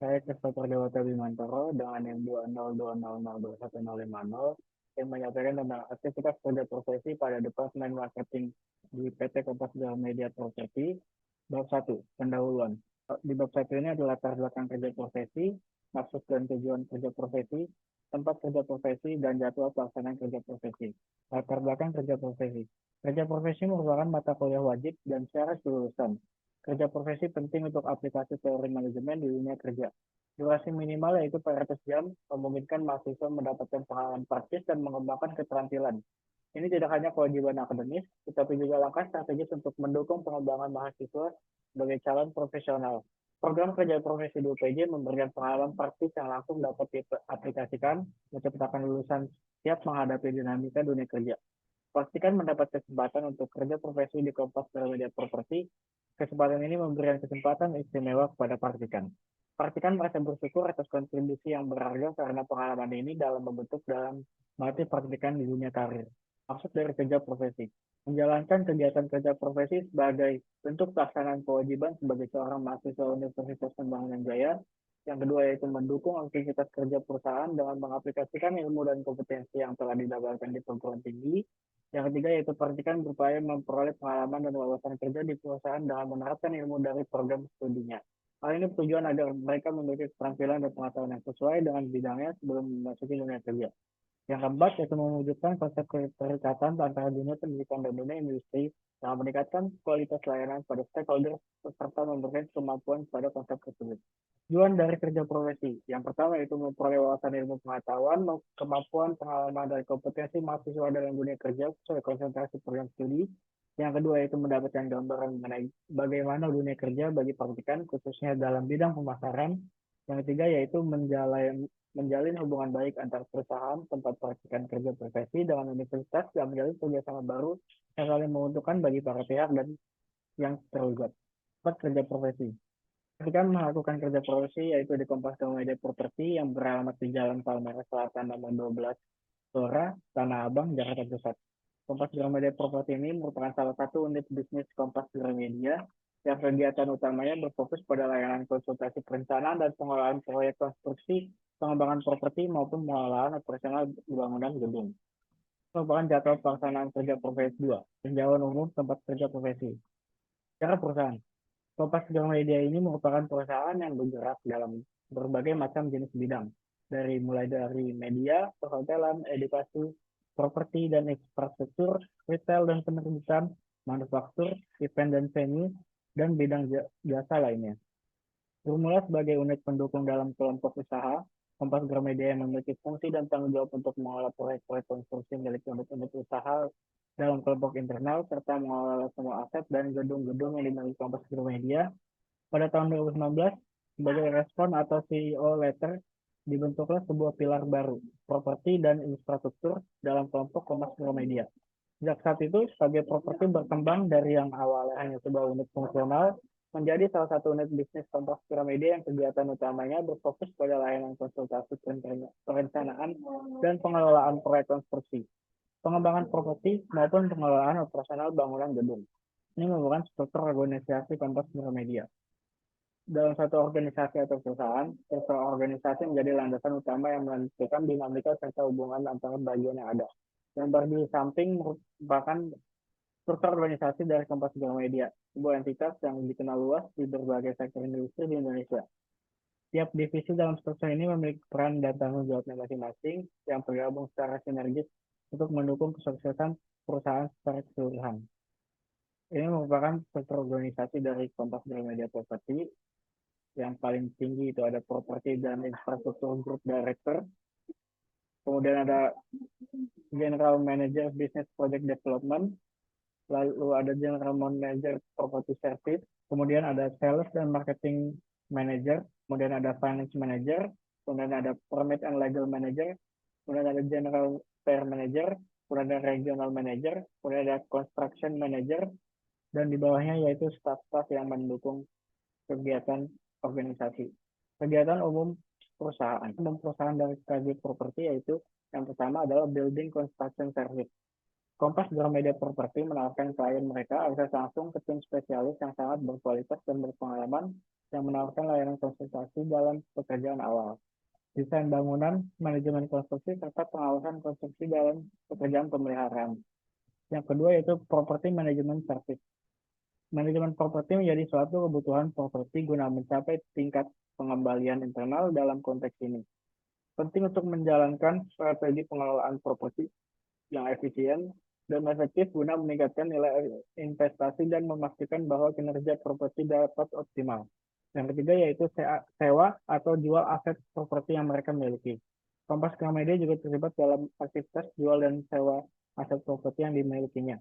Saya Christopher Dewata Bimantoro dengan NIM 202002150 yang menyampaikan tentang aktivitas kerja profesi pada Departemen Marketing di PT Kompas Gramedia Property. Bab 1, pendahuluan. Di bab 1 ini adalah latar belakang kerja profesi, maksud dan tujuan kerja profesi, tempat kerja profesi, dan jadwal pelaksanaan kerja profesi. Latar belakang kerja profesi. Kerja profesi merupakan mata kuliah wajib dan syarat kelulusan. Kerja profesi penting untuk aplikasi teori manajemen di dunia kerja. Durasi minimal yaitu 400 jam, memungkinkan mahasiswa mendapatkan pengalaman praktis dan mengembangkan keterampilan. Ini tidak hanya kewajiban akademis, tetapi juga langkah strategis untuk mendukung pengembangan mahasiswa sebagai calon profesional. Program kerja profesi di UPJ memberikan pengalaman praktis yang langsung dapat diaplikasikan, menciptakan lulusan siap menghadapi dinamika dunia kerja. Pastikan mendapat kesempatan untuk kerja profesi di Kompas Gramedia Property. Kesempatan ini memberikan kesempatan istimewa kepada praktikan. Praktikan merasa bersyukur atas kontribusi yang berharga karena pengalaman ini dalam membentuk dalam mati praktikan di dunia karir. Maksud dari kerja profesi. Menjalankan kegiatan kerja profesi sebagai bentuk pelaksanaan kewajiban sebagai seorang mahasiswa Universitas Pembangunan Jaya. Yang kedua yaitu mendukung aktivitas kerja perusahaan dengan mengaplikasikan ilmu dan kompetensi yang telah didapatkan di perguruan tinggi. Yang ketiga yaitu praktikan berupaya memperoleh pengalaman dan wawasan kerja di perusahaan dengan menerapkan ilmu dari program studinya. Hal ini tujuan agar mereka memiliki keterampilan dan pengetahuan yang sesuai dengan bidangnya sebelum memasuki dunia kerja. Yang keempat yaitu mewujudkan konsep keterikatan antara dunia pendidikan dan dunia industri yang meningkatkan kualitas layanan pada stakeholder serta memberikan kemampuan pada konsep tersebut. Tujuan dari kerja profesi. Yang pertama yaitu memperoleh wawasan ilmu pengetahuan, kemampuan, pengalaman, dan kompetensi mahasiswa dalam dunia kerja sesuai konsentrasi program studi. Yang kedua yaitu mendapatkan gambaran mengenai bagaimana dunia kerja bagi praktikan, khususnya dalam bidang pemasaran. Yang ketiga yaitu menjalin hubungan baik antar perusahaan tempat praktikan kerja profesi dengan universitas yang menjalin kerjasama baru yang saling menguntungkan bagi para pihak dan yang terlibat. Tempat kerja profesi. Ketika melakukan kerja profesi yaitu di Kompas Gramedia Property yang beralamat di Jalan Palmerah Selatan nomor 12 Gelora, Tanah Abang, Jakarta Pusat. Kompas Gramedia Property ini merupakan salah satu unit bisnis Kompas Gramedia yang kegiatan utamanya berfokus pada layanan konsultasi perencanaan dan pengelolaan proyek konstruksi, pengembangan properti maupun pengelolaan operasional bangunan gedung. Merupakan jadwal pelaksanaan kerja profesi 2, tinjauan umum tempat kerja profesi. Cara perusahaan. Kompas Gramedia ini merupakan perusahaan yang bergerak dalam berbagai macam jenis bidang, mulai dari media, perhotelan, edukasi, properti dan infrastruktur, retail dan penerbitan, manufaktur, event dan venue, dan bidang jasa lainnya. Bermula sebagai unit pendukung dalam kelompok usaha, Kompas Gramedia yang memiliki fungsi dan tanggung jawab untuk mengelola proyek-proyek konstruksi milik unit-unit usaha dalam kelompok internal, serta mengelola semua aset dan gedung-gedung yang dimiliki Kompas Gramedia. Pada tahun 2019, sebagai respon atau CEO letter, dibentuklah sebuah pilar baru, properti dan infrastruktur dalam kelompok Kompas Gramedia. Sejak saat itu, sebagai properti berkembang dari yang awalnya hanya sebuah unit fungsional, menjadi salah satu unit bisnis Kompas Gramedia yang kegiatan utamanya berfokus pada layanan konsultasi perencanaan dan pengelolaan proyek konstruksi, pengembangan properti maupun pengelolaan operasional bangunan gedung. Ini merupakan struktur organisasi Kompas Gramedia. Dalam satu organisasi atau perusahaan, struktur organisasi menjadi landasan utama yang menentukan dinamika serta hubungan antara bagian yang ada. Yang berdiri samping merupakan struktur organisasi dari Kompas Gramedia, sebuah entitas yang dikenal luas di berbagai sektor industri di Indonesia. Tiap divisi dalam struktur ini memiliki peran dan tanggung jawabnya masing-masing yang bergabung secara sinergis untuk mendukung kesuksesan perusahaan secara keseluruhan. Ini merupakan struktur organisasi dari Kompas Gramedia Property. Yang paling tinggi itu ada Property dan Infrastruktur Group Director. Kemudian ada General Manager Business Project Development. Lalu ada General Manager Property Service. Kemudian ada Sales dan Marketing Manager. Kemudian ada Finance Manager. Kemudian ada Permit and Legal Manager. Kemudian ada General Fair Manager. Kemudian ada Regional Manager. Kemudian ada Construction Manager. Dan di bawahnya yaitu staff-staff yang mendukung kegiatan organisasi. Kegiatan umum perusahaan. Umum perusahaan dari KG Property yaitu yang pertama adalah Building Construction Service. Kompas Gramedia Property menawarkan klien mereka akses langsung ke tim spesialis yang sangat berkualitas dan berpengalaman yang menawarkan layanan konsultasi dalam pekerjaan awal, desain bangunan, manajemen konstruksi, serta pengawasan konstruksi dalam pekerjaan pemeliharaan. Yang kedua yaitu property management service. Manajemen properti menjadi suatu kebutuhan properti guna mencapai tingkat pengembalian internal dalam konteks ini. Penting untuk menjalankan strategi pengelolaan properti yang efisien dan efektif guna meningkatkan nilai investasi dan memastikan bahwa kinerja properti dapat optimal. Yang ketiga yaitu sewa atau jual aset properti yang mereka miliki. Kompas Gramedia juga terlibat dalam aktivitas jual dan sewa aset properti yang dimilikinya.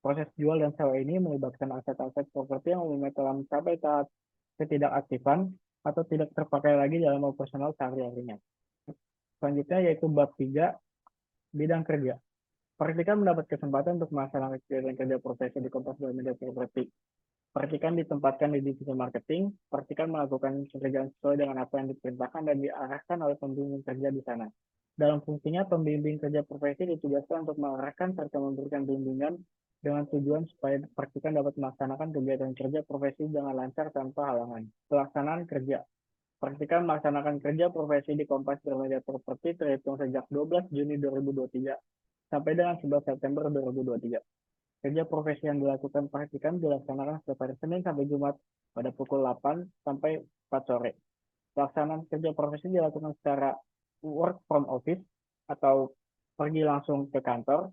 Proses jual dan sewa ini melibatkan aset-aset properti yang umumnya telah mencapai tahap ketidakaktifan atau tidak terpakai lagi dalam operasional sehari-harinya. Selanjutnya yaitu bab 3, bidang kerja. Perhatikan mendapat kesempatan untuk melaksanakan kegiatan kerja profesi di Kompas Gramedia Properti. Perhatikan ditempatkan di divisi marketing, perhatikan melakukan pekerjaan sesuai dengan apa yang diperintahkan dan diarahkan oleh pembimbing kerja di sana. Dalam fungsinya, pembimbing kerja profesi ditugaskan untuk mengarahkan serta memberikan bimbingan dengan tujuan supaya perhatikan dapat melaksanakan kegiatan kerja profesi dengan lancar tanpa halangan. Pelaksanaan kerja. Perhatikan melaksanakan kerja profesi di Kompas Gramedia Properti terhitung sejak 12 Juni 2023 sampai dengan 11 September 2023. Kerja profesi yang dilakukan perhatikan dilaksanakan setiap hari Senin sampai Jumat pada pukul 8 sampai 4 sore. Pelaksanaan kerja profesi dilakukan secara work from office atau pergi langsung ke kantor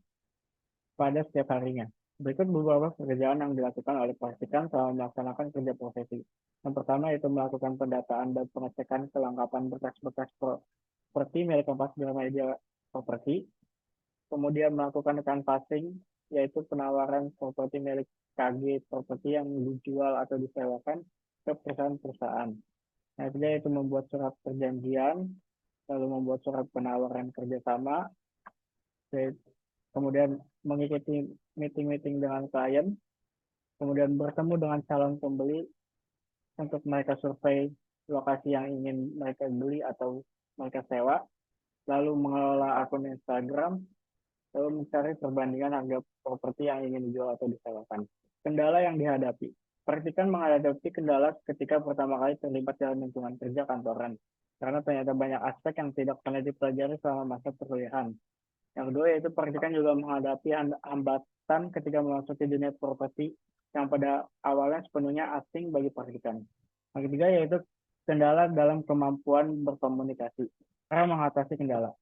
pada setiap harinya. Berikut beberapa pekerjaan yang dilakukan oleh praktikan selama melaksanakan kerja profesi. Yang pertama yaitu melakukan pendataan dan pengecekan kelengkapan berkas-berkas properti milik Kompas Gramedia Properti. Kemudian melakukan canvassing, yaitu penawaran properti milik KG properti yang dijual atau disewakan ke perusahaan-perusahaan. Nah, ketiga yaitu membuat surat perjanjian, lalu membuat surat penawaran kerjasama, kemudian mengikuti meeting-meeting dengan klien, kemudian bertemu dengan calon pembeli untuk mereka survei lokasi yang ingin mereka beli atau mereka sewa, lalu mengelola akun Instagram, lalu mencari perbandingan harga properti yang ingin dijual atau disewakan. Kendala yang dihadapi. Perhatikan menghadapi kendala ketika pertama kali terlibat dalam lingkungan kerja kantoran, karena ternyata banyak aspek yang tidak pernah dipelajari selama masa perkuliahan. Yang kedua yaitu perhatikan juga menghadapi hambatan ketika memasuki dunia properti yang pada awalnya sepenuhnya asing bagi perhatikan. Yang ketiga yaitu kendala dalam kemampuan berkomunikasi. Cara mengatasi kendala.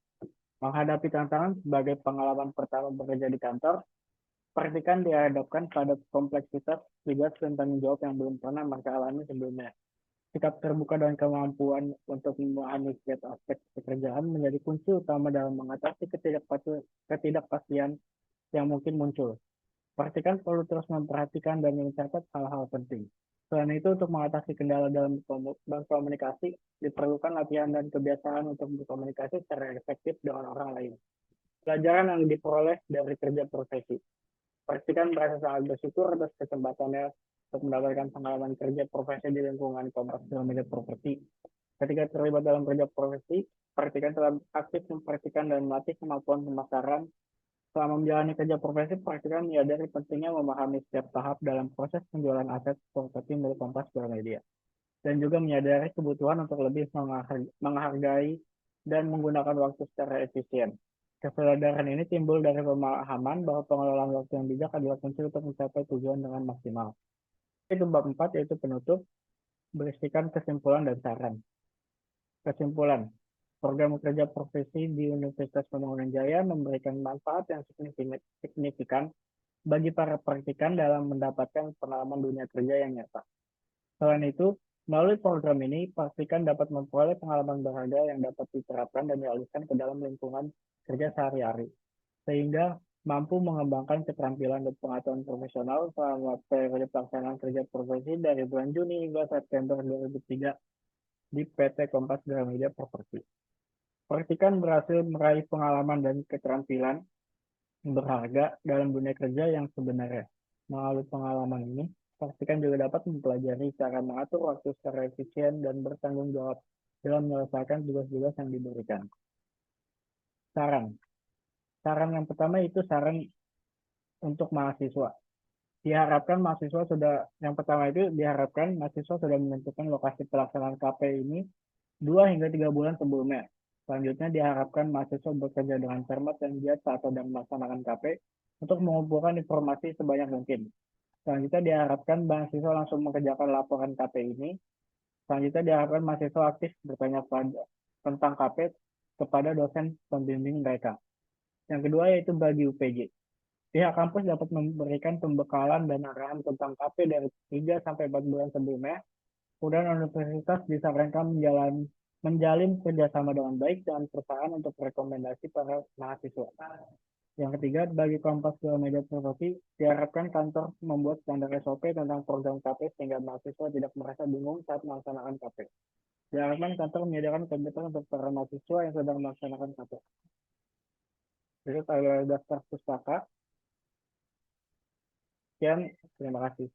Menghadapi tantangan sebagai pengalaman pertama bekerja di kantor, perhatikan dihadapkan pada kompleksitas tugas dan tanggung jawab yang belum pernah mereka alami sebelumnya. Sikap terbuka dan kemampuan untuk memahami setiap aspek pekerjaan menjadi kunci utama dalam mengatasi ketidakpastian yang mungkin muncul. Perhatikan perlu terus memperhatikan dan mencatat hal-hal penting. Selain itu, untuk mengatasi kendala dalam berkomunikasi, diperlukan latihan dan kebiasaan untuk berkomunikasi secara efektif dengan orang lain. Pelajaran yang diperoleh dari kerja profesi. Pastikan merasa sangat bersyukur atas kesempatannya untuk mendapatkan pengalaman kerja profesi di lingkungan Kompas Gramedia Properti. Ketika terlibat dalam kerja profesi, perhatikan telah aktif memperhatikan dan melatih kemampuan pemasaran. Selama menjalani kerja profesi, perhatikan menyadari pentingnya memahami setiap tahap dalam proses penjualan aset properti milik Kompas Gramedia. Dan juga menyadari kebutuhan untuk lebih menghargai dan menggunakan waktu secara efisien. Kesadaran ini timbul dari pemahaman bahwa pengelolaan waktu yang bijak adalah kunci untuk mencapai tujuan dengan maksimal. Itu bab 4 yaitu penutup, berisikan kesimpulan dan saran. Kesimpulan, program kerja profesi di Universitas Pembangunan Jaya memberikan manfaat yang signifikan bagi para praktikan dalam mendapatkan pengalaman dunia kerja yang nyata. Selain itu, melalui program ini, praktikan dapat memperoleh pengalaman berharga yang dapat diterapkan dan dialihkan ke dalam lingkungan kerja sehari-hari, sehingga mampu mengembangkan keterampilan dan pengetahuan profesional selama periode pelaksanaan kerja profesi dari bulan Juni hingga September 2003 di PT Kompas Gramedia Properti. Praktikan berhasil meraih pengalaman dan keterampilan berharga dalam dunia kerja yang sebenarnya. Melalui pengalaman ini, praktikan juga dapat mempelajari cara mengatur waktu secara efisien dan bertanggung jawab dalam menyelesaikan tugas-tugas yang diberikan. Saran. Saran yang pertama itu saran untuk mahasiswa. Diharapkan mahasiswa sudah, yang pertama itu diharapkan mahasiswa sudah menentukan lokasi pelaksanaan KP ini 2 hingga 3 bulan sebelumnya. Selanjutnya diharapkan mahasiswa bekerja dengan cermat dan giat saat sedang melaksanakan KP untuk mengumpulkan informasi sebanyak mungkin. Selanjutnya diharapkan mahasiswa langsung mengerjakan laporan KP ini. Selanjutnya diharapkan mahasiswa aktif bertanya tentang KP kepada dosen pembimbing mereka. Yang kedua yaitu bagi UPJ. Pihak kampus dapat memberikan pembekalan dan arahan tentang KP dari 3 sampai 4 bulan sebelumnya. Kemudian universitas disarankan menjalin kerjasama dengan baik dengan perusahaan untuk rekomendasi para mahasiswa. Yang ketiga, bagi Kompas Media Profesi, diharapkan kantor membuat standar SOP tentang program KP sehingga mahasiswa tidak merasa bingung saat melaksanakan KP. Diharapkan kantor menyediakan komputer untuk para mahasiswa yang sedang melaksanakan KP. Berikut adalah daftar pustaka. Sekian, terima kasih.